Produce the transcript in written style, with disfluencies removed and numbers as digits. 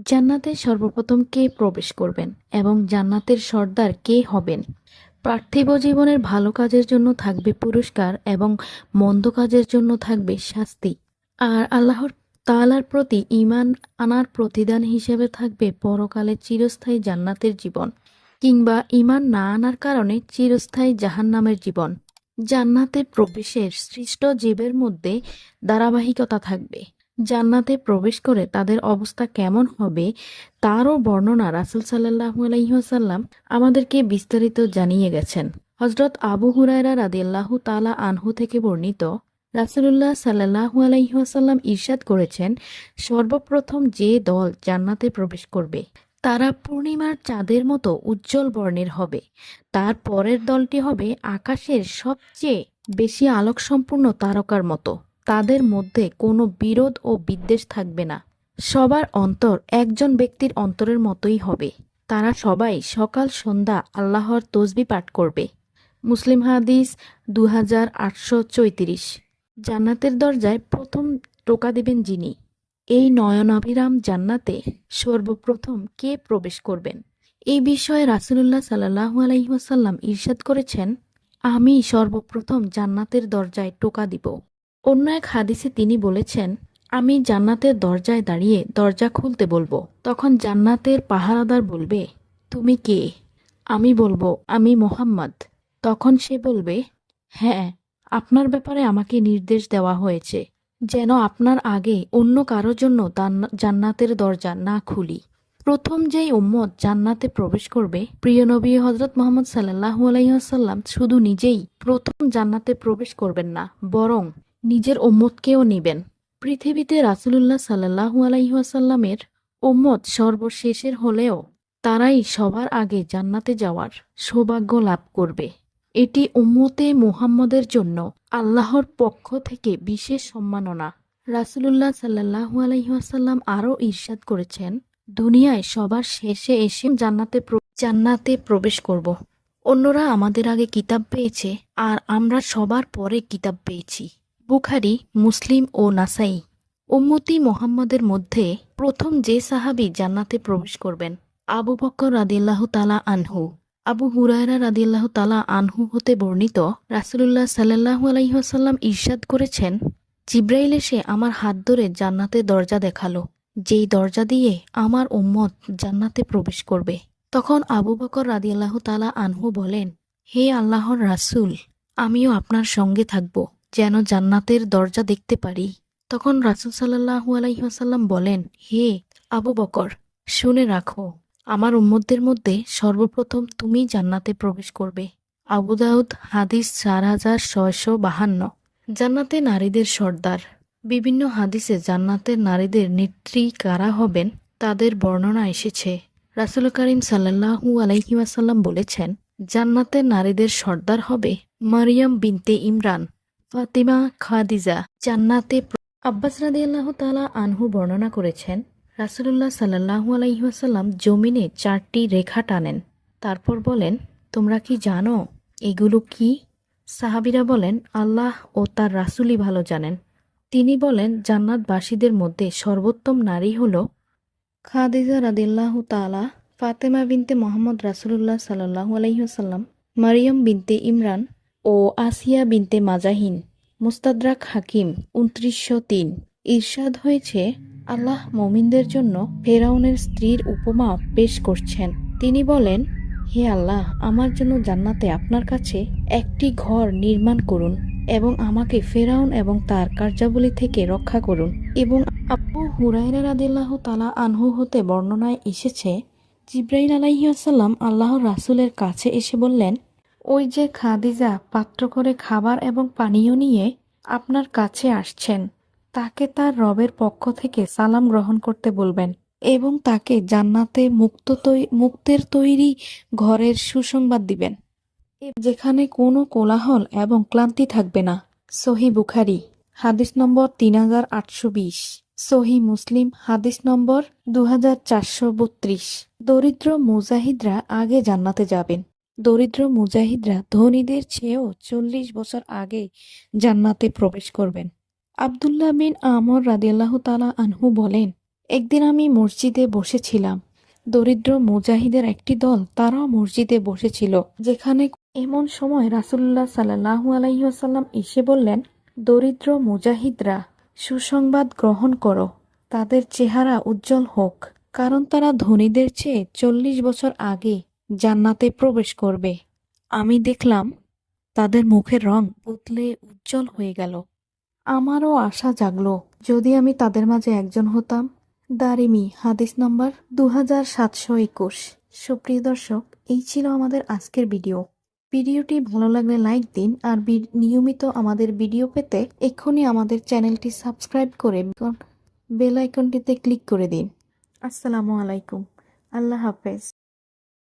জান্নাতে সর্বপ্রথম কে প্রবেশ করবেন এবং জান্নাতের সর্দার কে হবেন? পার্থিব জীবনের ভালো কাজের জন্য থাকবে পুরস্কার এবং মন্দ কাজের জন্য থাকবে শাস্তি। আর আল্লাহর তাআলার প্রতি ঈমান আনার প্রতিদান হিসেবে থাকবে পরকালে চিরস্থায়ী জান্নাতের জীবন, কিংবা ঈমান না আনার কারণে চিরস্থায়ী জাহান্নামের জীবন। জান্নাতে প্রবেশের সৃষ্ট জীবের মধ্যে ধারাবাহিকতা থাকবে। জান্নাতে প্রবেশ করে তাদের অবস্থা কেমন হবে তারও বর্ণনা রাসূল সাল্লাল্লাহু আলাইহি ওয়াসাল্লাম আমাদেরকে বিস্তারিত জানিয়ে গেছেন। হযরত আবু হুরায়রা রাদিয়াল্লাহু তাআলা আনহু থেকে বর্ণিত, রাসূলুল্লাহ সাল্লাল্লাহু আলাইহি ওয়াসাল্লাম ইরশাদ করেছেন, সর্বপ্রথম যে দল জান্নাতে প্রবেশ করবে তারা পূর্ণিমার চাঁদের মতো উজ্জ্বল বর্ণের হবে। তার পরের দলটি হবে আকাশের সবচেয়ে বেশি আলোকসম্পূর্ণ তারকার মতো। তাদের মধ্যে কোনো বিরোধ ও বিদ্বেষ থাকবে না। সবার অন্তর একজন ব্যক্তির অন্তরের মতোই হবে। তারা সবাই সকাল সন্ধ্যা আল্লাহর তসবিহ পাঠ করবে। মুসলিম হাদিস 2834। জান্নাতের দরজায় প্রথম টোকা দিবেন যিনি। এই নয়নাভিরাম জান্নাতে সর্বপ্রথম কে প্রবেশ করবেন? এই বিষয়ে রাসূলুল্লাহ সাল্লাল্লাহু আলাইহি ওয়াসাল্লাম ইরশাদ করেছেন, আমি সর্বপ্রথম জান্নাতের দরজায় টোকা দিব। অন্য এক হাদিসে তিনি বলেছেন, আমি জান্নাতের দরজায় দাঁড়িয়ে দরজা খুলতে বলবো। তখন জান্নাতের পাহারাদার বলবে, তুমি কে? আমি বলবো, আমি মুহাম্মদ। তখন সে বলবে, হ্যাঁ, আপনার ব্যাপারে আমাকে নির্দেশ দেওয়া হয়েছে যেন আপনার আগে অন্য কারোর জন্য জান্নাতের দরজা না খুলি। প্রথম যেই উম্মত জান্নাতে প্রবেশ করবে, প্রিয় নবী হযরত মুহাম্মদ সাল্লাল্লাহু আলাইহি ওয়াসাল্লাম শুধু নিজেই প্রথম জান্নাতে প্রবেশ করবেন না, বরং নিজের উম্মতকেও নিবেন। পৃথিবীতে রাসূলুল্লাহ সাল্লাল্লাহু আলাইহি ওয়াসাল্লামের উম্মত সর্বশেষের হলেও তারাই সবার আগে জান্নাতে যাওয়ার সৌভাগ্য লাভ করবে। এটি উম্মতে মুহাম্মদের জন্য আল্লাহর পক্ষ থেকে বিশেষ সম্মাননা। রাসূলুল্লাহ সাল্লাল্লাহু আলাইহি ওয়াসাল্লাম আরও ইরশাদ করেছেন, দুনিয়ায় সবার শেষে এসে জান্নাতে প্রবেশ করব। অন্যরা আমাদের আগে কিতাব পেয়েছে আর আমরা সবার পরে কিতাব পেয়েছি। বুখারী, মুসলিম ও নাসাই। উম্মতি মুহাম্মদের মধ্যে প্রথম যে সাহাবী জান্নাতে প্রবেশ করবেন, আবু বকর রাদিয়াল্লাহু তাআলা আনহু। আবু হুরায়রা রাদিয়াল্লাহু তাআলা আনহু হতে বর্ণিত, রাসূলুল্লাহ সাল্লাল্লাহু আলাইহি ওয়াসাল্লাম ইরশাদ করেছেন, জিবরাইল এসে আমার হাত ধরে জান্নাতের দরজা দেখালো, যেই দরজা দিয়ে আমার উম্মত জান্নাতে প্রবেশ করবে। তখন আবু বকর রাদিয়াল্লাহু তাআলা আনহু বলেন, হে আল্লাহর রাসূল, আমিও আপনার সঙ্গে থাকব, যেন জান্নাতের দরজা দেখতে পারি। তখন রাসূল সাল্লাল্লাহু আলাইহি ওয়াসাল্লাম বলেন, হে আবু বকর, শুনে রাখো, আমার উম্মতদের মধ্যে সর্বপ্রথম তুমি জান্নাতে প্রবেশ করবে। আবু দাউদ হাদিস 4652। জান্নাতে নারীদের সর্দার। বিভিন্ন হাদিসে জান্নাতের নারীদের নেত্রী কারা হবেন তাদের বর্ণনা এসেছে। রাসূল করিম সাল্লাল্লাহু আলাইহি ওয়াসাল্লাম বলেছেন, জান্নাতের নারীদের সর্দার হবে মারিয়াম বিনতে ইমরান, ফাতিমা, খাদিজা। আব্বাস রাদিয়াল্লাহু তাআলা আনহু বর্ণনা করেছেন, রাসূলুল্লাহ সাল্লাল্লাহু আলাইহি ওয়াসাল্লাম জমিনে 4টি রেখা টানেন। তারপর বলেন, তোমরা কি জানো এগুলো কি? সাহাবীরা বলেন, আল্লাহ ও তার রাসূলই ভালো জানেন। তিনি বলেন, জান্নাতবাসীদের মধ্যে সর্বোত্তম নারী হল খাদিজা রাদিয়াল্লাহু তাআলা, ফাতেমা বিনতে মুহাম্মদ রাসূলুল্লাহ সাল্লাল্লাহু আলাইহি ওয়াসাল্লাম, মারিয়াম বিনতে ইমরান ও আসিয়া বিনতে মাজাহিন। মুস্তাদরাক হাকিম 2903। ইরশাদ হয়েছে, আল্লাহ মুমিনদের জন্য ফেরাউনের স্ত্রীর উপমা পেশ করছেন। তিনি বলেন, হে আল্লাহ, আমার জন্য জান্নাতে আপনার কাছে একটি ঘর নির্মাণ করুন এবং আমাকে ফেরাউন এবং তার কার্যাবলী থেকে রক্ষা করুন। এবং আবু হুরায়রা রাদিয়াল্লাহু তাআলা আনহু হতে বর্ণনায় এসেছে, জিবরাইল আলাইহিস সালাম আল্লাহর রাসূলের কাছে এসে বললেন, ওই যে খাদিজা পাত্র করে খাবার এবং পানীয় নিয়ে আপনার কাছে আসছেন, তাকে তার রবের পক্ষ থেকে সালাম গ্রহণ করতে বলবেন এবং তাকে জান্নাতে মুক্তের তৈরি ঘরের সুসংবাদ দিবেন, যেখানে কোনো কোলাহল এবং ক্লান্তি থাকবে না। সহিহ বুখারী হাদিস নম্বর 3820, সহিহ মুসলিম হাদিস নম্বর 2432। দরিদ্র মুজাহিদরা আগে জান্নাতে যাবেন। দরিদ্র মুজাহিদরা ধনীদের চেয়েও 40 বছর আগে জান্নাতে প্রবেশ করবেন। আব্দুল্লাহ বিন আমর রাদিয়াল্লাহু তাআলা আনহু বলেন, একদিন আমি মসজিদে বসেছিলাম। দরিদ্র মুজাহিদের একটি দল, তারাও মসজিদে বসেছিল, যেখানে এমন সময় রাসূলুল্লাহ সাল্লাল্লাহু আলাইহি ওয়াসাল্লাম এসে বললেন, দরিদ্র মুজাহিদরা, সুসংবাদ গ্রহণ করো, তাদের চেহারা উজ্জ্বল হোক, কারণ তারা ধনীদের চেয়ে 40 বছর আগে জান্নাতে প্রবেশ করবে। আমি দেখলাম তাদের মুখের রং বদলে উজ্জ্বল হয়ে গেল। আমারও আশা জাগলো, যদি আমি তাদের মাঝে একজন হতাম। দারিমি, হাদিস নাম্বার 2721। সুপ্রিয় দর্শক, এই ছিল আমাদের আজকের ভিডিও। ভিডিওটি ভালো লাগলে লাইক দিন, আর নিয়মিত আমাদের ভিডিও পেতে এক্ষুনি আমাদের চ্যানেলটি সাবস্ক্রাইব করে বেল আইকনটিতে ক্লিক করে দিন। আসসালামু আলাইকুম। আল্লাহ হাফেজ।